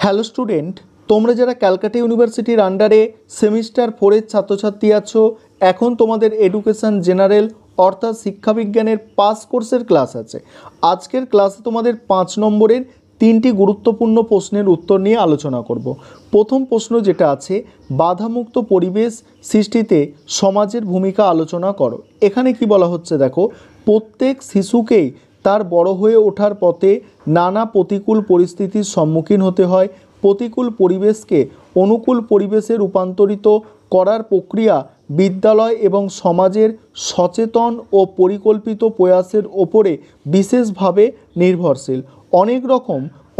Hello student, তোমরা যারা ক্যালকাটা ইউনিভার্সিটির আন্ডারে সেমিস্টার 4-এর ছাত্রছাত্রী আছো, এখন তোমাদের এডুকেশন জেনারেল অর্থাৎ শিক্ষাবিজ্ঞানের পাস কোর্সের ক্লাস আছে। আজকের ক্লাসে তোমাদের 5 নম্বরের 3টি গুরুত্বপূর্ণ প্রশ্নের উত্তর নিয়ে আলোচনা করব। প্রথম প্রশ্ন যেটা আছে, বাধামুক্ত পরিবেশ সৃষ্টিতে সমাজের ভূমিকা আলোচনা করো। এখানে কি বলা হচ্ছে দেখো, প্রত্যেক শিশুকেই তার বড় হয়ে ওঠার পথে নানা প্রতিকূল পরিস্থিতির সম্মুখীন হতে হয়। প্রতিকূল পরিবেশকে অনুকূল পরিবেশে রূপান্তরিত করার প্রক্রিয়া বিদ্যালয় এবং সমাজের সচেতন ও পরিকল্পিত প্রয়াসের ওপরে বিশেষভাবে নির্ভরশীল।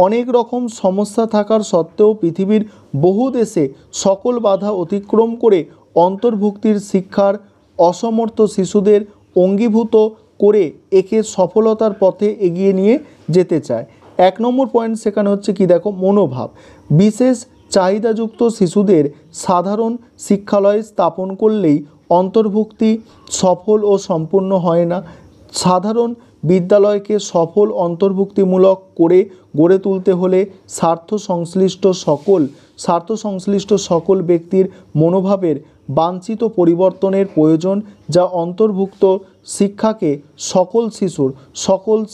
অনেক রকম সমস্যা থাকার সত্ত্বেও পৃথিবীর বহু দেশে সকল বাধা অতিক্রম করে অন্তর্ভুক্তির শিক্ষার অসমর্থ শিশুদের অঙ্গীভূত করে একে সফলতার পথে এগিয়ে নিয়ে যেতে চায়। 1 নম্বর পয়েন্ট সেখানে হচ্ছে কি দেখো, মনোভাব। বিশেষ চাহিদাযুক্ত শিশুদের সাধারণ শিক্ষালয়ে স্থাপন করলেই অন্তর্ভুক্তি সফল ও সম্পূর্ণ হয় না। সাধারণ বিদ্যালয়কে সফল অন্তর্ভুক্তিমূলক করে গড়ে তুলতে হলে স্বার্থ সংশ্লিষ্ট সকল ব্যক্তির মনোভাবের বাঞ্ছিত পরিবর্তনের প্রয়োজন, যা অন্তর্ভুক্ত শিক্ষাকে সকল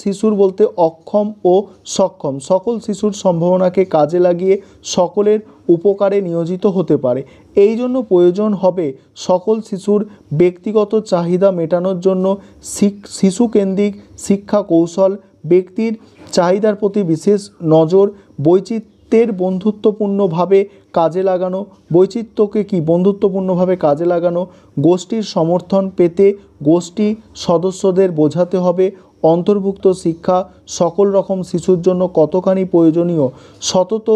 শিশুর বলতে অক্ষম ও সক্ষম সকল শিশুর সম্ভাবনাকে কাজে লাগিয়ে সকলের উপকারে নিয়োজিত হতে পারে। এই জন্য প্রয়োজন হবে সকল শিশুর ব্যক্তিগত চাহিদা মেটানোর জন্য শিশুকেন্দ্রিক শিক্ষা কৌশল, ব্যক্তির চাহিদার প্রতি বিশেষ নজর, বৈচিত্র্যকে বন্ধুত্বপূর্ণভাবে কাজে লাগানো, গোষ্ঠীর সমর্থন পেতে গোষ্ঠী সদস্যদের বোঝাতে হবে অন্তর্ভুক্ত শিক্ষা সকল রকম শিশুর জন্য কতখানি প্রয়োজনীয়। সতত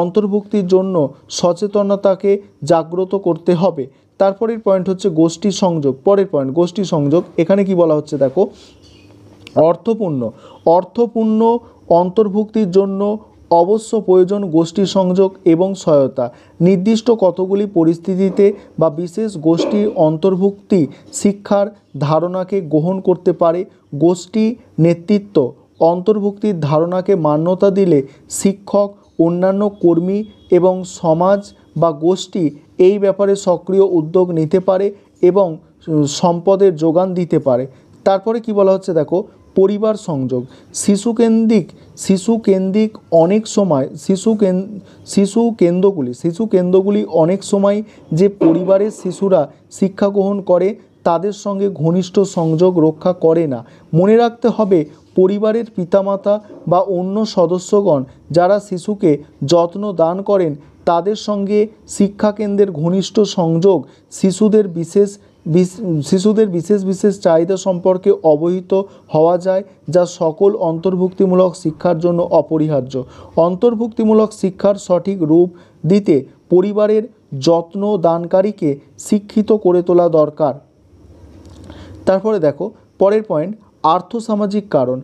অন্তর্ভুক্তির জন্য সচেতনতাকে জাগ্রত করতে হবে। তারপরের পয়েন্ট হচ্ছে গোষ্ঠী সংযোগ। পরের পয়েন্ট গোষ্ঠী সংযোগ। এখানে কি বলা হচ্ছে দেখো, অর্থপূর্ণ অন্তর্ভুক্তির জন্য অবশ্য প্রয়োজন গোষ্ঠী সংযোগ এবং সহায়তা। নির্দিষ্ট কতগুলি পরিস্থিতিতে বা বিশেষ গোষ্ঠীর অন্তর্ভুক্তি শিক্ষার ধারণাকে গ্রহণ করতে পারে। গোষ্ঠী নেতৃত্ব অন্তর্ভুক্তির ধারণাকে মান্যতা দিলে শিক্ষক, অন্যান্য কর্মী এবং সমাজ বা গোষ্ঠী এই ব্যাপারে সক্রিয় উদ্যোগ নিতে পারে এবং সম্পদের যোগান দিতে পারে। তারপরে কি বলা হচ্ছে দেখো, পরিবার সংযোগ। শিশু কেন্দ্রগুলি অনেক সময় যে পরিবারের শিশুরা শিক্ষা গ্রহণ করে তাদের সঙ্গে ঘনিষ্ঠ সংযোগ রক্ষা করে না। মনে রাখতে হবে, পরিবারের পিতামাতা বা অন্য সদস্যগণ যারা শিশুকে যত্ন দান করেন তাদের সঙ্গে শিক্ষাকেন্দ্রের ঘনিষ্ঠ সংযোগ শিশুদের বিশেষ চাহিদা সম্পর্কে অবহিত হওয়া যায়, যা সকল অন্তর্ভুক্তিমূলক শিক্ষার জন্য অপরিহার্য। অন্তর্ভুক্তিমূলক শিক্ষার সঠিক রূপ দিতে পরিবারের যত্ন দানকারীকে শিক্ষিত করে তোলা দরকার। তারপরে দেখো পরের পয়েন্ট, আর্থসামাজিক কারণ।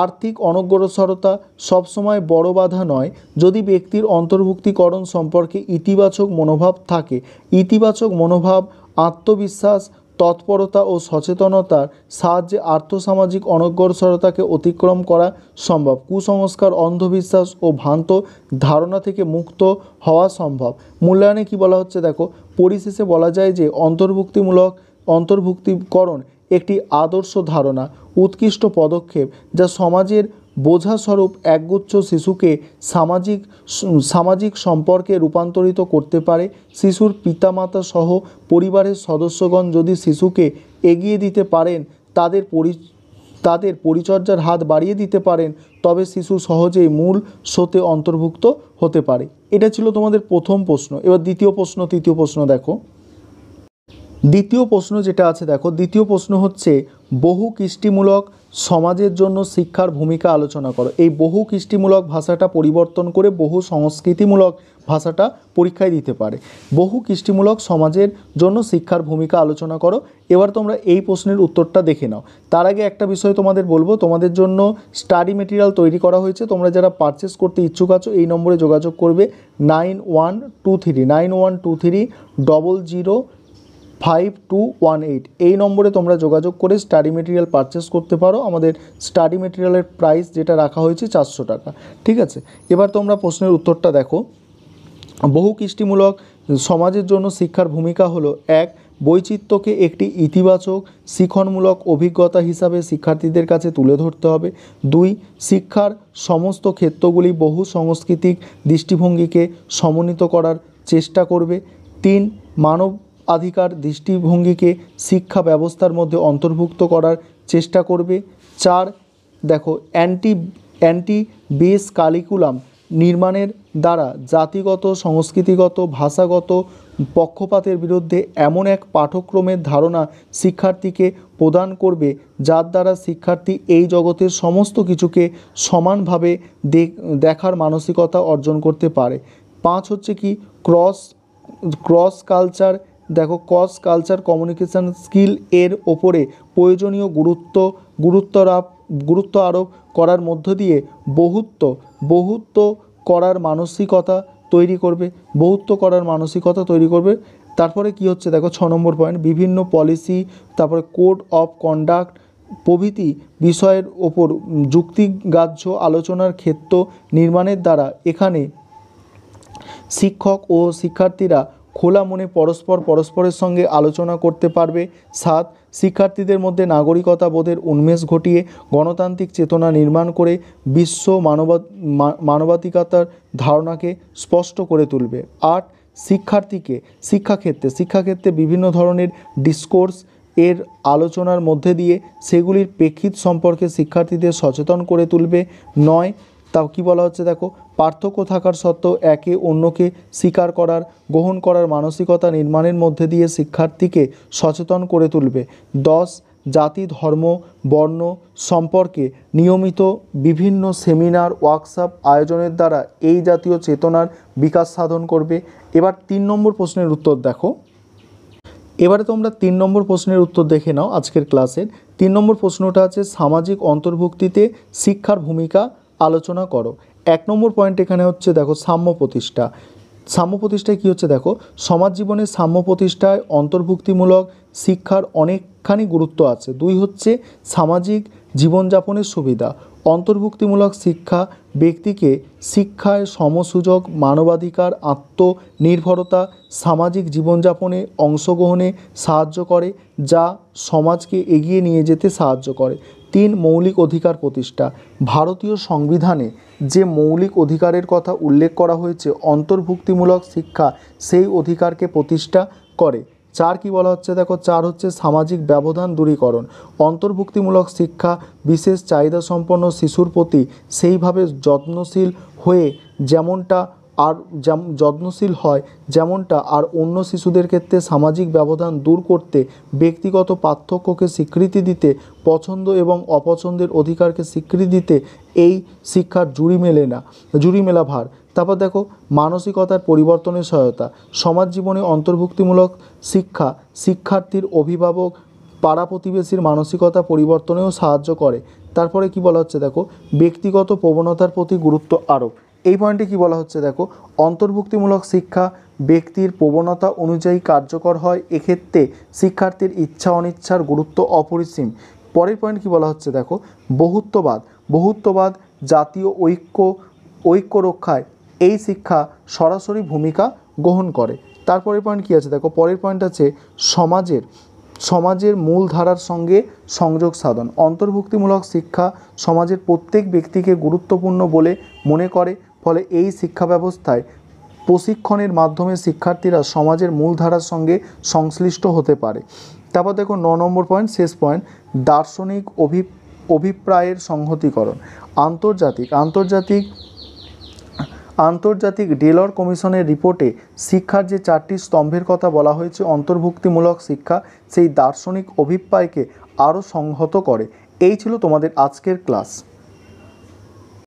আর্থিক অনগ্রসরতা সবসময় বড় বাধা নয় যদি ব্যক্তির অন্তর্ভুক্তিকরণ সম্পর্কে ইতিবাচক মনোভাব থাকে। ইতিবাচক মনোভাব, আত্মবিশ্বাস, তৎপরতা ও সচেতনতার সাহায্যে আর্থসামাজিক অনগ্রসরতাকে অতিক্রম করা সম্ভব। কুসংস্কার, অন্ধবিশ্বাস ও ভ্রান্ত ধারণা থেকে মুক্ত হওয়া সম্ভব। মূল্যায়নে কি বলা হচ্ছে দেখো, পরিশেষে বলা যায় যে অন্তর্ভুক্তিকরণ একটি আদর্শ ধারণা, উৎকৃষ্ট পদক্ষেপ যা সমাজের বোঝাস্বরূপ একগুচ্ছ শিশুকে সামাজিক সম্পর্কে রূপান্তরিত করতে পারে। শিশুর পিতামাতা সহ পরিবারের সদস্যগণ যদি শিশুকে এগিয়ে দিতে পারেন, তাদের পরিচর্যার হাত বাড়িয়ে দিতে পারেন, তবে শিশু সহজেই মূল স্রোতে অন্তর্ভুক্ত হতে পারে। এটা ছিল তোমাদের প্রথম প্রশ্ন। এবার তৃতীয় প্রশ্ন দেখো। দ্বিতীয় প্রশ্ন যেটা আছে দেখো, দ্বিতীয় প্রশ্ন হচ্ছে বহু কৃষ্টিমূলক সমাজের জন্য শিক্ষার ভূমিকা আলোচনা করো। এই বহু কৃষ্টিমূলক ভাষাটা পরিবর্তন করে বহু সংস্কৃতিমূলক ভাষাটা পরীক্ষায় দিতে পারে। বহু কৃষ্টিমূলক সমাজের জন্য শিক্ষার ভূমিকা আলোচনা করো। এবার তোমরা এই প্রশ্নের উত্তরটা দেখে নাও। তার আগে একটা বিষয় তোমাদের বলবো, তোমাদের জন্য স্টাডি মেটেরিয়াল তৈরি করা হয়েছে। তোমরা যারা পারচেস করতে ইচ্ছুক আছো এই নম্বরে যোগাযোগ করবে 9123 00 5218 এই নম্বরে তোমরা যোগাযোগ করে স্টাডি মেটেরিয়াল পারচেস করতে পারো। আমাদের স্টাডি মেটেরিয়ালের প্রাইস যেটা রাখা হয়েছে 400 টাকা। ঠিক আছে, এবার তোমরা প্রশ্নের উত্তরটা দেখো। বহুকৃষ্টিমূলক সমাজের জন্য শিক্ষার ভূমিকা হলো: 1. বৈচিত্র্যকে একটি ইতিবাচক শিক্ষণমূলক অভিজ্ঞতা হিসাবে শিক্ষার্থীদের কাছে তুলে ধরতে হবে। 2. শিক্ষার সমস্ত ক্ষেত্রগুলি বহু সাংস্কৃতিক দৃষ্টিভঙ্গিকে সমন্বিত করার চেষ্টা করবে। 3. মানবাধিকার দৃষ্টিভঙ্গিকে শিক্ষা ব্যবস্থার মধ্যে অন্তর্ভুক্ত করার চেষ্টা করবে। 4. দেখো, অ্যান্টি বেস কারিকুলাম নির্মাণের দ্বারা জাতিগত, সংস্কৃতিগত, ভাষাগত পক্ষপাতের বিরুদ্ধে এমন এক পাঠ্যক্রমের ধারণা শিক্ষার্থীকে প্রদান করবে যার দ্বারা শিক্ষার্থী এই জগতের সমস্ত কিছুকে সমানভাবে দেখার মানসিকতা অর্জন করতে পারে। 5 হচ্ছে কি, ক্রস কালচার, দেখো ক্রস কালচার কমিউনিকেশন স্কিল এর ওপরে প্রয়োজনীয় গুরুত্ব আরোপ করার মধ্য দিয়ে বহুত্ব করার মানসিকতা তৈরি করবে। তারপরে কি হচ্ছে দেখো 6 নম্বর পয়েন্ট, বিভিন্ন পলিসি, তারপরে কোড অফ কন্ডাক্ট প্রভৃতি বিষয়ের ওপর যুক্তিগ্রাহ্য আলোচনার ক্ষেত্র নির্মাণের দ্বারা এখানে শিক্ষক ও শিক্ষার্থীরা খোলা মনে পরস্পরের সঙ্গে আলোচনা করতে পারবে। 7. শিক্ষার্থীদের মধ্যে নাগরিকতা বোধের উন্মেষ ঘটিয়ে গণতান্ত্রিক চেতনা নির্মাণ করে বিশ্ব মানবাধিকার ধারণাকে স্পষ্ট করে তুলবে। 8. শিক্ষাক্ষেত্রে বিভিন্ন ধরনের ডিসকোর্স এর আলোচনার মধ্যে দিয়ে সেগুলির প্রেক্ষিত সম্পর্কে শিক্ষার্থীদের সচেতন করে তুলবে। 9. তাও কী বলা হচ্ছে দেখো, পার্থক্য থাকার সত্ত্বেও একে অন্যকে স্বীকার করার, গ্রহণ করার মানসিকতা নির্মাণের মধ্যে দিয়ে শিক্ষার্থীকে সচেতন করে তুলবে। 10. জাতি, ধর্ম, বর্ণ সম্পর্কে নিয়মিত বিভিন্ন সেমিনার, ওয়ার্কশপ আয়োজনের দ্বারা এই জাতীয় চেতনার বিকাশ সাধন করবে। এবার 3 নম্বর প্রশ্নের উত্তর দেখো। এবারে তোমরা 3 নম্বর প্রশ্নের উত্তর দেখে নাও আজকের ক্লাসের। 3 নম্বর প্রশ্নটা আছে সামাজিক অন্তর্ভুক্তিতে শিক্ষার ভূমিকা আলোচনা করো। 1 নম্বর পয়েন্ট এখানে হচ্ছে দেখো সাম্য প্রতিষ্ঠায় কী হচ্ছে দেখো, সমাজ জীবনের সাম্য প্রতিষ্ঠায় অন্তর্ভুক্তিমূলক শিক্ষার অনেকখানি গুরুত্ব আছে। 2 হচ্ছে সামাজিক জীবনযাপনের সুবিধা। অন্তর্ভুক্তিমূলক শিক্ষা ব্যক্তিকে শিক্ষায় সমসুযোগ, মানবাধিকার, আত্মনির্ভরতা, সামাজিক জীবনযাপনে অংশগ্রহণে সাহায্য করে, যা সমাজকে এগিয়ে নিয়ে যেতে সাহায্য করে। 3. মৌলিক অধিকার প্রতিষ্ঠা। ভারতীয় সংবিধানে যে মৌলিক অধিকারের কথা উল্লেখ করা হয়েছে, অন্তর্ভুক্তিমূলক শিক্ষা সেই অধিকারকে প্রতিষ্ঠা করে। 4 কি বলা হচ্ছে দেখো, 4 হচ্ছে সামাজিক ব্যবধান দূরীকরণ। অন্তর্ভুক্তিমূলক শিক্ষা বিশেষ চাহিদা সম্পন্ন শিশুর প্রতি সেইভাবে যত্নশীল হয় যেমনটা আর অন্য শিশুদের ক্ষেত্রে সামাজিক ব্যবধান দূর করতে, ব্যক্তিগত পার্থক্যকে স্বীকৃতি দিতে, পছন্দ এবং অপছন্দের অধিকারকে স্বীকৃতি দিতে এই শিক্ষার জুড়ি মেলা ভার। তারপর দেখো মানসিকতার পরিবর্তনের সহায়তা। সমাজ জীবনে অন্তর্ভুক্তিমূলক শিক্ষা শিক্ষার্থীর, অভিভাবক, পাড়া প্রতিবেশীর মানসিকতা পরিবর্তনেও সাহায্য করে। তারপরে কি বলা হচ্ছে দেখো, ব্যক্তিগত প্রবণতার প্রতি গুরুত্ব আরোপ। এই পয়েন্টে কি বলা হচ্ছে দেখো, অন্তর্ভুক্তিমূলক শিক্ষা ব্যক্তির প্রবণতা অনুযায়ী কার্যকর হয়। এক্ষেত্রে শিক্ষার্থীর ইচ্ছা অনিচ্ছার গুরুত্ব অপরিসীম। পরের পয়েন্ট কি বলা হচ্ছে দেখো, বহুত্ববাদ জাতীয় ঐক্য রক্ষায় এই শিক্ষা সরাসরি ভূমিকা গ্রহণ করে। তারপরের পয়েন্ট কী আছে দেখো, পরের পয়েন্ট আছে সমাজের মূলধারার সঙ্গে সংযোগ সাধন। অন্তর্ভুক্তিমূলক শিক্ষা সমাজের প্রত্যেক ব্যক্তিকে গুরুত্বপূর্ণ বলে মনে করে, ফলে এই শিক্ষা ব্যবস্থায় প্রশিক্ষণের মাধ্যমে শিক্ষার্থীরা সমাজের মূলধারার সঙ্গে সংশ্লিষ্ট হতে পারে। তারপর দেখো 9 নম্বর পয়েন্ট, শেষ পয়েন্ট, দার্শনিক অভিপ্রায়ের সংহতিকরণ। আন্তর্জাতিক ডেলর কমিশনের রিপোর্টে শিক্ষার যে 4টি স্তম্ভের কথা বলা হয়েছে, অন্তর্ভুক্তিমূলক শিক্ষা সেই দার্শনিক অভিপ্রায়কে আরও সংহত করে। এই ছিল তোমাদের আজকের ক্লাস।